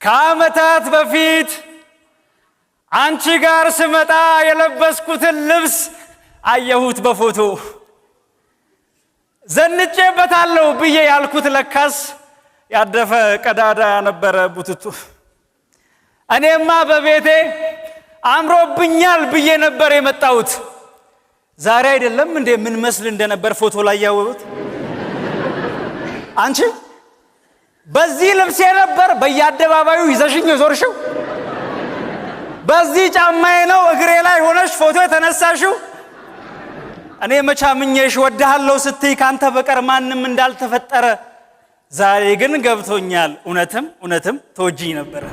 ከዓመታት በፊት አንቺ ጋር ስመጣ የለበስኩትን ልብስ አየሁት በፎቶ ዘንጬበታለሁ ብዬ ያልኩት ለካስ ያደፈ ቀዳዳ ነበረ ቡትቱ እኔማ በቤቴ አምሮብኛል ብዬ ነበር የመጣሁት ዛሬ አይደለም እንዴ ምን መስል እንደነበር ፎቶ ላይ ያወሩት አንቺ በዚህ ልብስ ነበር በየአደባባዩ ይዘሽኝ ዞርሽው በዚህ ጫማዬ ነው እግሬ ላይ ሆነሽ ፎቶ የተነሳሽው እኔ መቻምኜሽ ወደሃለው ስትይ ካንተ በቀር ማንንም እንዳልተፈጠረ ዛሬ ግን ገብቶኛል እውነትም ተወጂኝ ነበር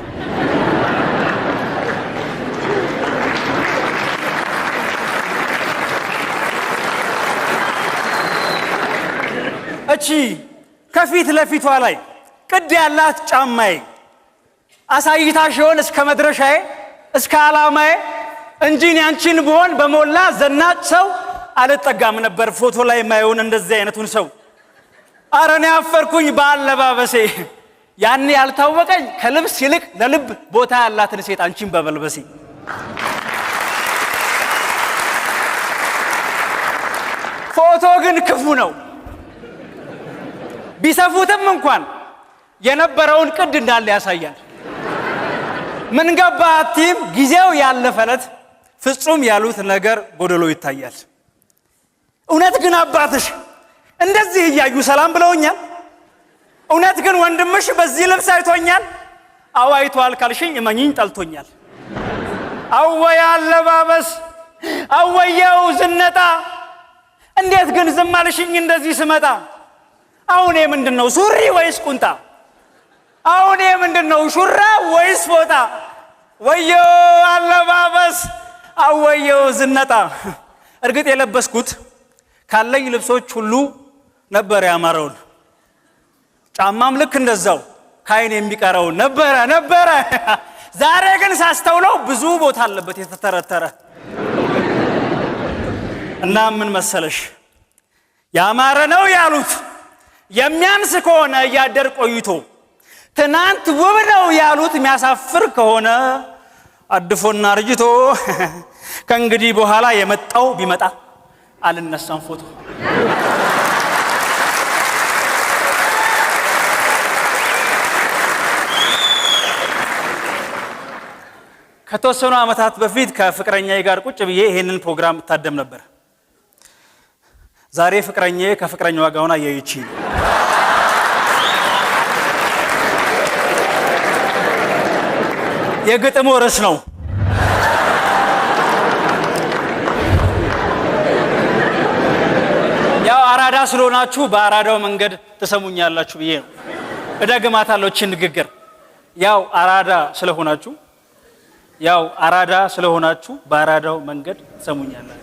እቺ ከፊት ለፊቷ ላይ ቅድ ያላት ጫማዬ አሳይታሽ ይሆን እስከ መድረሻዬ እስከ ዓላማዬ እንጂ ያንቺን ብሆን በሞላ ዘናጭ ሰው አልጠጋም ነበር ፎቶ ላይ ማየውን እንደዚህ አይነቱን ሰው አረኔ አፈርኩኝ ባለባበሴ ያኔ ያልታወቀኝ ከልብስ ይልቅ ለልብ ቦታ ያላትን ሴት አንቺን በበልበሴ ፎቶ ግን ክፉ ነው ቢሰፉትም እንኳን የነበረውን ቅድ እንዳለ ያሳያል ምን ገባቲም ጊዜው ያለፈለት ፍጹም ያሉት ነገር ጎደሎ ይታያል እውነት ግን አባትሽ እንደዚህ ያዩ ሰላም ብለውኛል እውነት ግን ወንድምሽ በዚህ ልብስ አይቶኛል አዋይቷል ካልሽኝ እመኚኝ ጠልቶኛል አወያ አለባበስ አወያው ዝነጣ እንዴት ግን ዝም አልሽኝ እንደዚህ ስመጣ አሁን ምንድነው ሱሪ ወይስ ቁንጣ አሁን ምንድነው ሹራ ወይስ ፎጣ ወዮ አለባበስ አወዮ ዝነጣ እርግጥ የለበስኩት ካለኝ ልብሶች ሁሉ ነበር ያማረውን ጫማም ልክ እንደዛው ካይን የሚቀረው ነበረ ዛሬ ግን ሳስተውለው ብዙ ቦታ አለበት የተተረተረ እና ምን መሰለሽ ያማረ ነው ያሉት የሚያንስ ከሆነ ያደር ቆይቶ ትናንት ውብ ነው ያሉት የሚያሳፍር ከሆነ አድፎና አርጅቶ ከእንግዲህ በኋላ የመጣው ቢመጣ አልነሳም ፎቶ ከተወሰኑ ዓመታት በፊት ከፍቅረኛዬ ጋር ቁጭ ብዬ ይሄንን ፕሮግራም ታደም ነበር ዛሬ ፍቅረኛዬ ከፍቅረኛዋ ጋር ሆና ያይቺ የግጥሙ ርዕስ ነው ያው አራዳ ስለሆናችሁ በአራዳው መንገድ ተሰሙኛላችሁ ብዬ ነው እደግማታለሁ እቺ ንግግር ያው አራዳ ስለሆናችሁ በአራዳው መንገድ ተሰሙኛላችሁ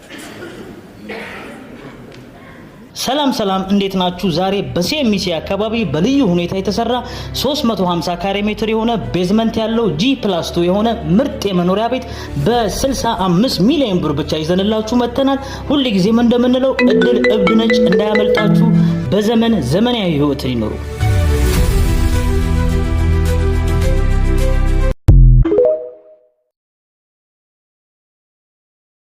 ሰላም እንዴት ናችሁ ዛሬ በሲኤምሲ አካባቢ በልዩ ሁኔታ የተሰራ 350 ካሬ ሜትር የሆነ ቤዝመንት ያለው G+2 የሆነ ምርጥ የመኖሪያ ቤት በ65 ሚሊዮን ብር ብቻ ይዘንላችሁ መተናል ሁሉ ጊዜም እንደምንለው እድል እብድ ነች እንዳያመልጣችሁ በዘመን ዘመናዊ ህይወት ይኖሩ